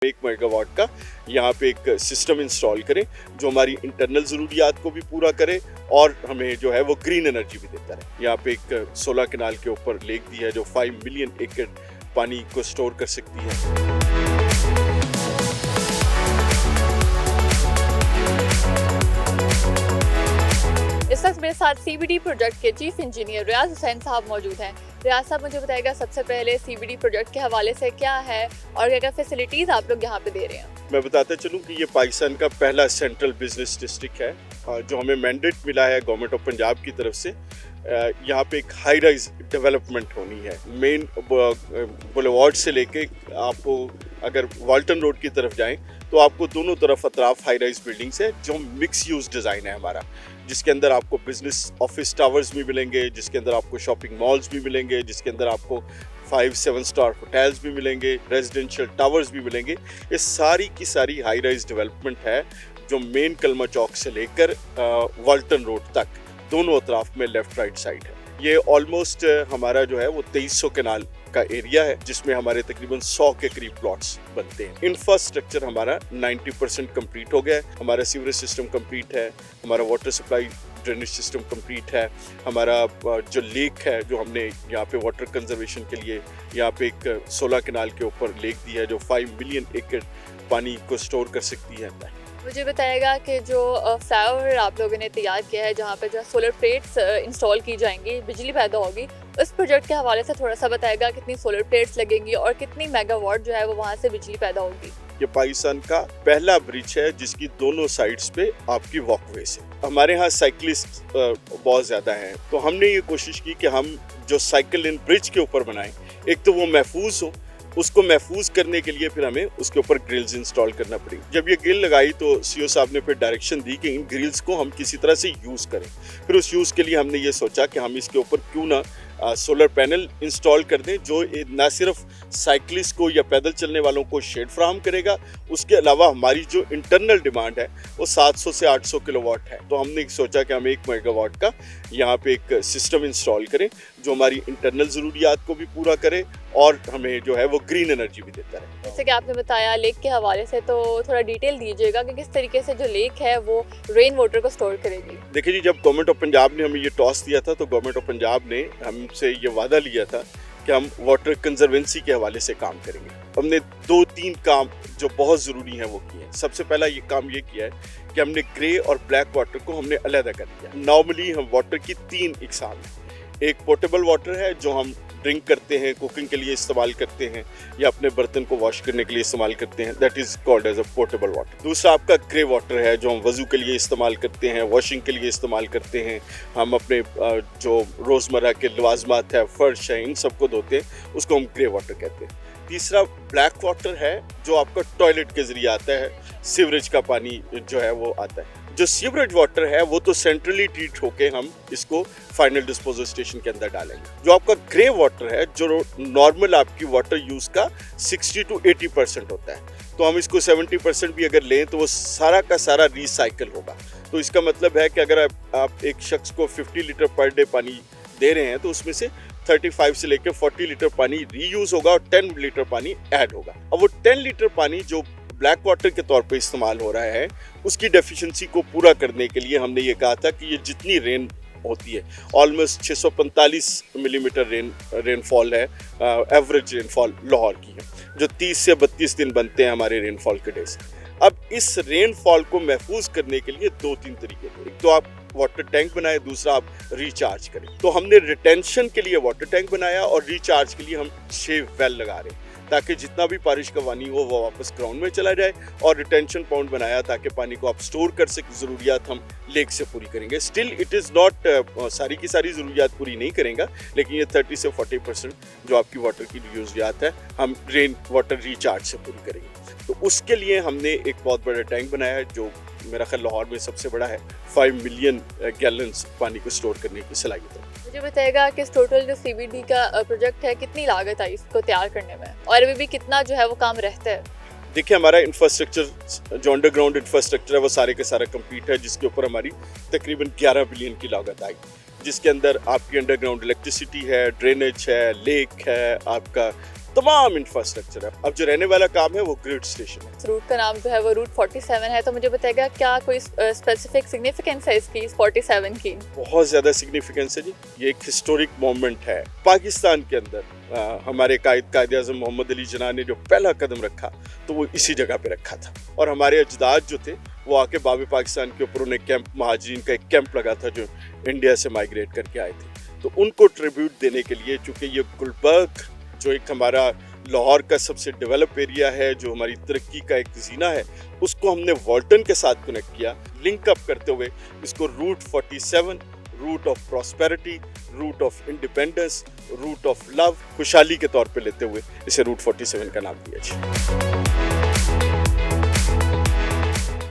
1 megawatt का यहाँ पे एक सिस्टम इंस्टॉल करें जो हमारी इंटरनल ज़रूरियात को भी पूरा करे और हमें जो है वो ग्रीन एनर्जी भी देता रहे। यहाँ पे एक 16 कनाल के ऊपर लेक दी है जो 5 मिलियन एकड़ पानी को स्टोर कर सकती है। इस वक्त मेरे साथ सीबीडी प्रोजेक्ट के चीफ इंजीनियर रियाज हुसैन साहब मौजूद हैं। रियाज साहब मुझे बताएगा सबसे पहले सीबीडी प्रोजेक्ट के हवाले से क्या है और क्या क्या फैसिलिटीज़ आप लोग यहाँ पे दे रहे हैं। मैं बताता चलूँ कि ये पाकिस्तान का पहला सेंट्रल बिजनेस डिस्ट्रिक्ट है जो हमें मैंडेट मिला है गवर्नमेंट ऑफ पंजाब की तरफ से। यहाँ पे एक हाई राइज डेवलपमेंट होनी है। मेन बुलेवार्ड से लेके आपको अगर वाल्टन रोड की तरफ जाएं तो आपको दोनों तरफ अतराफ हाई राइज बिल्डिंग्स है जो मिक्स यूज डिज़ाइन है हमारा, जिसके अंदर आपको बिजनेस ऑफिस टावर्स भी मिलेंगे, जिसके अंदर आपको शॉपिंग मॉल्स भी मिलेंगे, जिसके अंदर आपको 5-7 स्टार होटल्स भी मिलेंगे, रेजिडेंशियल टावर्स भी मिलेंगे। ये सारी की सारी हाई राइज डेवलपमेंट है जो मेन कलमा चौक से लेकर वाल्टन रोड तक दोनों अतराफ में लेफ्ट राइट साइड है। ये ऑलमोस्ट हमारा जो है वो 2300 कनाल का एरिया है जिसमें हमारे तकरीबन 100 के करीब प्लॉट्स बनते हैं। इंफ्रास्ट्रक्चर हमारा 90% कंप्लीट हो गया है। हमारा सीवरेज सिस्टम कंप्लीट है, हमारा water supply drainage system complete है, हमारा जो लेक है जो हमने यहाँ पे वाटर कंजर्वेशन के लिए यहाँ पे एक 16 कनाल के ऊपर लेक दी है जो 5 मिलियन एकड़ पानी को स्टोर कर सकती है। मुझे बताएगा कि जो फ्लाईओवर आप लोगों ने तैयार किया है जहाँ पे जो सोलर प्लेट्स इंस्टॉल की जाएंगी, बिजली पैदा होगी, उस प्रोजेक्ट के हवाले से थोड़ा सा बताएगा कितनी सोलर प्लेट्स लगेंगी और कितनी मेगावाट जो है वो वहाँ से बिजली पैदा होगी। ये पाकिस्तान का पहला ब्रिज है जिसकी दोनों साइड्स पे आपकी वॉकवे से। हमारे यहाँ साइकिलिस्ट बहुत ज़्यादा हैं तो हमने ये कोशिश की कि हम जो साइकिल इन ब्रिज के ऊपर बनाएं, एक तो वो महफूज हो, उसको महफूज करने के लिए फिर हमें उसके ऊपर ग्रिल्स इंस्टॉल करना पड़ेगी। जब ये ग्रिल लगाई तो सीओ साहब ने फिर डायरेक्शन दी कि इन ग्रिल्स को हम किसी तरह से यूज़ करें। फिर उस यूज़ के लिए हमने ये सोचा कि हम इसके ऊपर क्यों ना सोलर पैनल इंस्टॉल कर दें जो ना सिर्फ साइकिलिस्ट को या पैदल चलने वालों को शेड फ्राहम करेगा, उसके अलावा हमारी जो इंटरनल डिमांड है वो 700 से 800 किलोवाट है। तो हमने सोचा कि हम 1 मेगावाट का यहाँ पे एक सिस्टम इंस्टॉल करें जो हमारी इंटरनल ज़रूरियात को भी पूरा करे और हमें जो है वो ग्रीन एनर्जी भी देता है। जैसे कि आपने बताया लेक के हवाले से, तो थोड़ा डिटेल दीजिएगा कि किस तरीके से जो लेक है वो रेन वाटर को स्टोर करेगी। देखिए जी, जब गवर्नमेंट ऑफ पंजाब ने हमें ये टॉस दिया था तो गवर्नमेंट ऑफ पंजाब ने हमसे ये वादा लिया था कि हम वाटर कंजर्वेंसी के हवाले से काम करेंगे। हमने 2-3 काम जो बहुत ज़रूरी हैं वो किए हैं। सबसे पहला ये काम ये किया है कि हमने ग्रे और ब्लैक वाटर को हमने अलग कर दिया। नॉर्मली हम वाटर की 3 इकसाम हैं। एक पोर्टेबल वाटर है जो हम ड्रिंक करते हैं, कुकिंग के लिए इस्तेमाल करते हैं या अपने बर्तन को वॉश करने के लिए इस्तेमाल करते हैं, that is called as a portable water. दूसरा आपका ग्रे वाटर है जो हम वज़ू के लिए इस्तेमाल करते हैं, वॉशिंग के लिए इस्तेमाल करते हैं, हम अपने जो रोज़मर्रा के लवाजमात है, फर्श है, इन सबको धोते हैं, उसको हम ग्रे वाटर कहते हैं। तीसरा ब्लैक वाटर है जो आपका टॉयलेट के ज़रिए आता है, सीवरेज का पानी जो है वो आता है। जो सीवरेज वाटर है वो तो सेंट्रली ट्रीट होके हम इसको फाइनल डिस्पोजल स्टेशन के अंदर डालेंगे। जो आपका ग्रे वाटर है जो नॉर्मल आपकी वाटर यूज़ का 60 to 80% होता है, तो हम इसको 70% भी अगर लें तो वो सारा का सारा रिसाइकल होगा। तो इसका मतलब है कि अगर आप एक शख्स को 50 लीटर पर डे पानी दे रहे हैं तो उसमें से 35 से लेकर 40 लीटर पानी रीयूज़ होगा और 10 लीटर पानी ऐड होगा। अब वो 10 लीटर पानी जो ब्लैक वाटर के तौर पे इस्तेमाल हो रहा है उसकी डेफिशिएंसी को पूरा करने के लिए हमने ये कहा था कि ये जितनी रेन होती है, ऑलमोस्ट 645 मिलीमीटर रेनफॉल है, एवरेज रेनफॉल लाहौर की है जो 30 से 32 दिन बनते हैं हमारे रेनफॉल के डेज। अब इस रेनफॉल को महफूज करने के लिए 2-3 तरीके थे। एक तो आप वाटर टैंक बनाए, दूसरा आप रिचार्ज करें। तो हमने रिटेंशन के लिए वाटर टैंक बनाया और रिचार्ज के लिए हम 6 वेल लगा रहे हैं ताकि जितना भी बारिश का पानी हो वो वापस ग्राउंड में चला जाए, और रिटेंशन पॉइंट बनाया ताकि पानी को आप स्टोर कर सकें। ज़रूरियात हम लेक से पूरी करेंगे। स्टिल इट इज़ नॉट सारी की सारी ज़रूरियात पूरी नहीं करेंगे, लेकिन ये 30 से 40% जो आपकी वाटर की ज़रूरियात है हम रेन वाटर रिचार्ज से पूरी करेंगे। तो उसके लिए हमने एक बहुत बड़ा टैंक बनाया है जो मेरा ख्याल लाहौर में सबसे बड़ा है, 5 मिलियन गैलन्स पानी को स्टोर करने की सलाहियत है। मुझे बताएगा कि टोटल जो सीबीडी का प्रोजेक्ट है कितनी लागत आई इसको तैयार करने में और अभी भी कितना जो है वो काम रहता है। देखिए, हमारा इंफ्रास्ट्रक्चर जो अंडरग्राउंड इंफ्रास्ट्रक्चर है वो सारे के सारा कंप्लीट है, जिसके ऊपर हमारी तकरीबन 11 बिलियन की लागत आई, जिसके अंदर आपकी अंडरग्राउंड इलेक्ट्रिसिटी है, ड्रेनेज है, लेक है, आपका तमाम इंफ्रास्ट्रक्चर है। अब जो रहने वाला काम है वो ग्रिड स्टेशन है। इस रूट का नाम जो है वो रूट 47 है, तो मुझे बताएगा क्या कोई स्पेसिफिक सिग्निफिकेंस है इसकी 47 की? बहुत ज़्यादा सिग्निफिकेंस है जी। ये एक हिस्टोरिक मोमेंट है पाकिस्तान के अंदर। हमारे कायद आज़म मोहम्मद अली जिन्ना ने जो पहला कदम रखा तो वो इसी जगह पे रखा था, और हमारे अजदाद जो थे वो आके बाब पाकिस्तान के ऊपर उन्हें कैंप, महाजिरीन का एक कैंप लगा था जो इंडिया से माइग्रेट करके आए थे, तो उनको ट्रिब्यूट देने के लिए, चूँकि ये गुलबर्ग जो एक हमारा लाहौर का सबसे डेवलप एरिया है, जो हमारी तरक्की का एक जीना है, उसको हमने वॉल्टन के साथ कनेक्ट किया, लिंक अप करते हुए इसको route 47, route of prosperity, route of independence, route of love, खुशहाली के तौर पे लेते हुए इसे रूट 47 का नाम दिया जी।